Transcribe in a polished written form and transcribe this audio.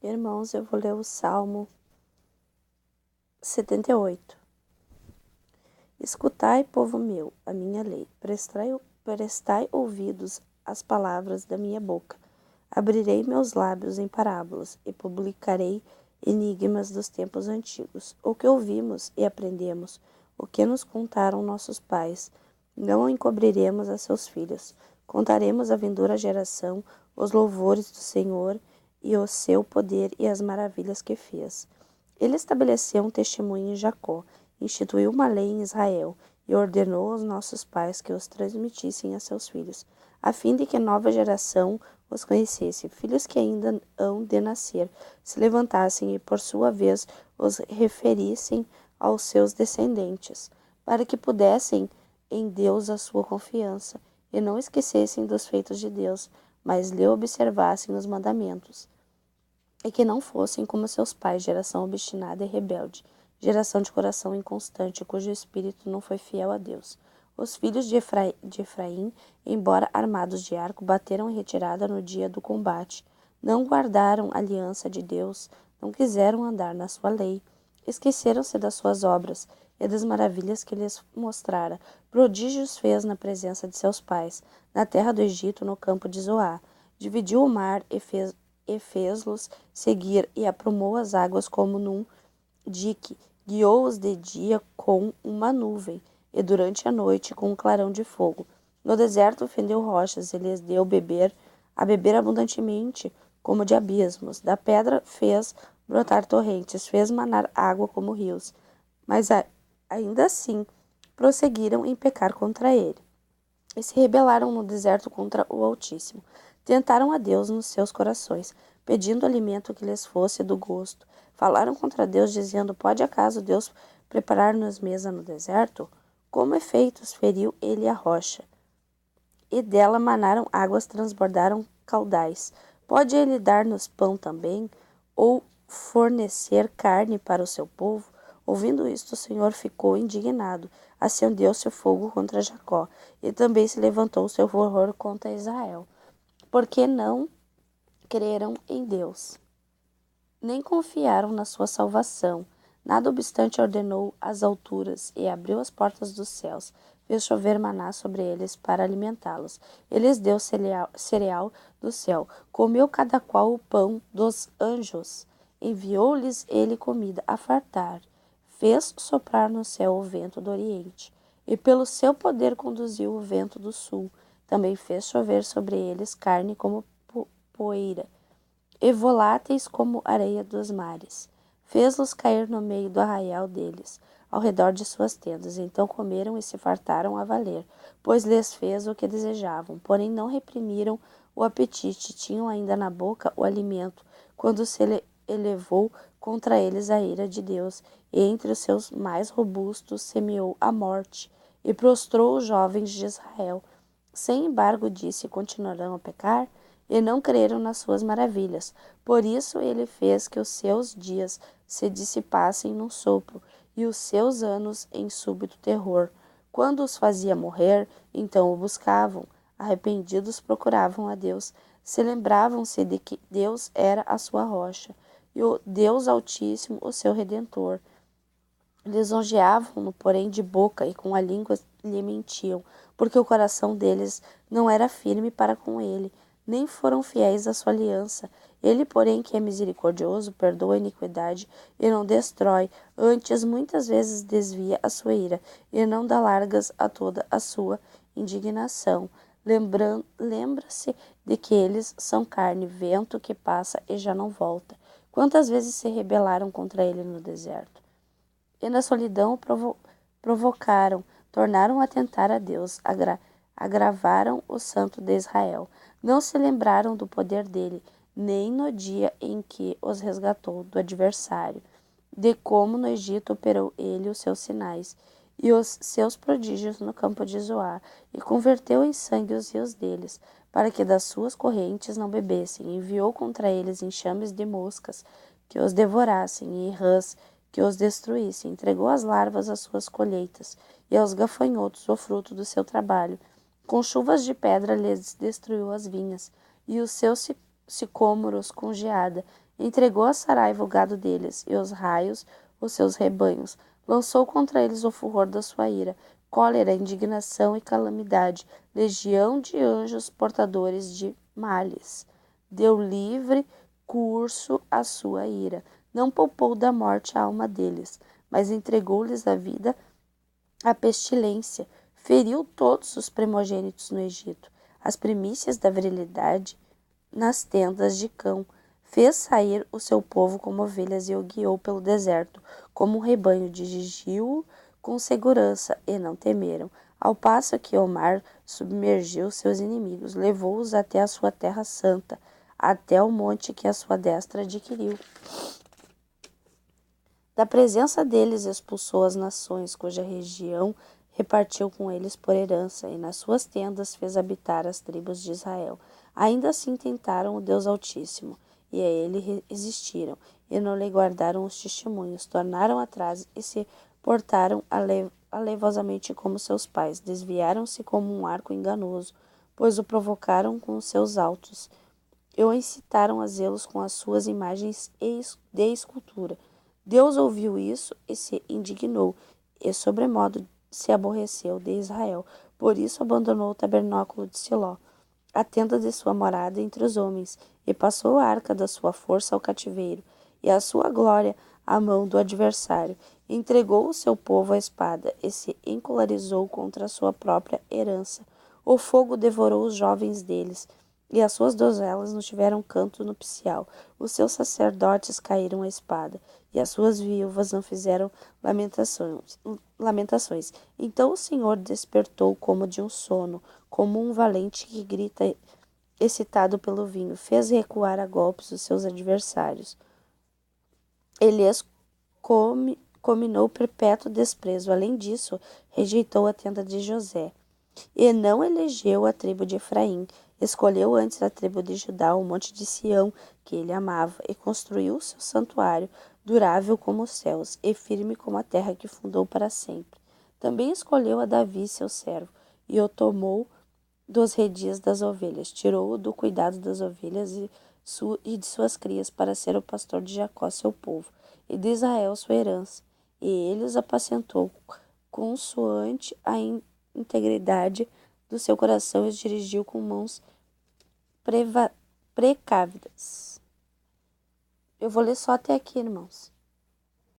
Irmãos, eu vou ler o Salmo 78. Escutai, povo meu, a minha lei. Prestai ouvidos às palavras da minha boca. Abrirei meus lábios em parábolas e publicarei enigmas dos tempos antigos. O que ouvimos e aprendemos, o que nos contaram nossos pais, não encobriremos a seus filhos. Contaremos à vindoura geração os louvores do Senhor e o seu poder e as maravilhas que fez. Ele estabeleceu um testemunho em Jacó, instituiu uma lei em Israel e ordenou aos nossos pais que os transmitissem a seus filhos, a fim de que a nova geração os conhecesse. Filhos que ainda hão de nascer se levantassem e, por sua vez, os referissem aos seus descendentes, para que pudessem em Deus a sua confiança e não esquecessem dos feitos de Deus, mas lhe observassem os mandamentos, e que não fossem como seus pais, geração obstinada e rebelde, geração de coração inconstante, cujo espírito não foi fiel a Deus. Os filhos de Efraim, embora armados de arco, bateram em retirada no dia do combate. Não guardaram a aliança de Deus, não quiseram andar na sua lei. Esqueceram-se das suas obras e das maravilhas que lhes mostrara. Prodígios fez na presença de seus pais, na terra do Egito, no campo de Zoá. Dividiu o mar e fez-los seguir, e aprumou as águas como num dique. Guiou-os de dia com uma nuvem, e durante a noite com um clarão de fogo. No deserto fendeu rochas, e lhes deu a beber abundantemente, como de abismos. Da pedra fez brotar torrentes, fez manar água como rios. Mas ainda assim prosseguiram em pecar contra ele, e se rebelaram no deserto contra o Altíssimo. Tentaram a Deus nos seus corações, pedindo alimento que lhes fosse do gosto. Falaram contra Deus, dizendo: pode acaso Deus preparar-nos mesa no deserto? Como efeitos feriu ele a rocha, e dela manaram águas, transbordaram caudais. Pode ele dar-nos pão também, ou fornecer carne para o seu povo? Ouvindo isto, o Senhor ficou indignado, acendeu-se o fogo contra Jacó, e também se levantou o seu horror contra Israel, porque não creram em Deus, nem confiaram na sua salvação. Nada obstante, ordenou as alturas e abriu as portas dos céus, fez chover maná sobre eles para alimentá-los. Eles deu cereal do céu, comeu cada qual o pão dos anjos. Enviou-lhes ele comida a fartar. Fez soprar no céu o vento do oriente, e pelo seu poder conduziu o vento do sul. Também fez chover sobre eles carne como poeira, e voláteis como areia dos mares. Fez-los cair no meio do arraial deles, ao redor de suas tendas. Então comeram e se fartaram a valer, pois lhes fez o que desejavam. Porém não reprimiram o apetite, tinham ainda na boca o alimento, quando se elevou contra eles a ira de Deus, e entre os seus mais robustos semeou a morte, e prostrou os jovens de Israel. Sem embargo, disse: continuarão a pecar? E não creram nas suas maravilhas. Por isso ele fez que os seus dias se dissipassem num sopro, e os seus anos em súbito terror. Quando os fazia morrer, então o buscavam. Arrependidos procuravam a Deus. Se lembravam-se de que Deus era a sua rocha, e o Deus Altíssimo o seu Redentor. Lisonjeavam-no, porém, de boca, e com a língua lhe mentiam, porque o coração deles não era firme para com ele, nem foram fiéis à sua aliança. Ele, porém, que é misericordioso, perdoa a iniquidade e não destrói, antes muitas vezes desvia a sua ira, e não dá largas a toda a sua indignação. Lembra-se de que eles são carne, vento que passa e já não volta. Quantas vezes se rebelaram contra ele no deserto? E na solidão provocaram, tornaram a tentar a Deus, agravaram o Santo de Israel. Não se lembraram do poder dele, nem no dia em que os resgatou do adversário, de como no Egito operou ele os seus sinais e os seus prodígios no campo de Zoar, e converteu em sangue os rios deles, para que das suas correntes não bebessem. Enviou contra eles enxames de moscas que os devorassem, e rãs que os destruísse. Entregou as larvas às suas colheitas, e aos gafanhotos o fruto do seu trabalho. Com chuvas de pedra lhes destruiu as vinhas, e os seus sicômoros com geada. Entregou a Saraiva o gado deles, e os raios os seus rebanhos. Lançou contra eles o furor da sua ira, cólera, indignação e calamidade, legião de anjos portadores de males. Deu livre curso à sua ira. Não poupou da morte a alma deles, mas entregou-lhes a vida à pestilência. Feriu todos os primogênitos no Egito, as primícias da virilidade nas tendas de cão. Fez sair o seu povo como ovelhas e o guiou pelo deserto, como um rebanho. Dirigiu-o com segurança e não temeram. Ao passo que o mar submergiu seus inimigos, levou-os até a sua terra santa, até o monte que a sua destra adquiriu. Da presença deles expulsou as nações, cuja região repartiu com eles por herança, e nas suas tendas fez habitar as tribos de Israel. Ainda assim tentaram o Deus Altíssimo, e a ele resistiram, e não lhe guardaram os testemunhos, tornaram atrás e se portaram alevosamente como seus pais, desviaram-se como um arco enganoso, pois o provocaram com os seus altos, e o incitaram a zelos com as suas imagens de escultura. Deus ouviu isso e se indignou, e sobremodo se aborreceu de Israel. Por isso abandonou o tabernáculo de Siló, a tenda de sua morada entre os homens, e passou a arca da sua força ao cativeiro, e a sua glória à mão do adversário. Entregou o seu povo à espada, e se encolarizou contra a sua própria herança. O fogo devorou os jovens deles, e as suas donzelas não tiveram canto nupcial. Os seus sacerdotes caíram à espada, e as suas viúvas não fizeram lamentações. Então o Senhor despertou como de um sono, como um valente que grita excitado pelo vinho. Fez recuar a golpes os seus adversários. Elias comminou perpétuo desprezo. Além disso, rejeitou a tenda de José. E não elegeu a tribo de Efraim. Escolheu antes a tribo de Judá, o monte de Sião, que ele amava, e construiu seu santuário, durável como os céus, e firme como a terra que fundou para sempre. Também escolheu a Davi, seu servo, e o tomou dos redis das ovelhas, tirou-o do cuidado das ovelhas e de suas crias, para ser o pastor de Jacó, seu povo, e de Israel, sua herança. E ele os apacentou consoante a integridade do seu coração, e os dirigiu com mãos precávidas. Eu vou ler só até aqui, irmãos.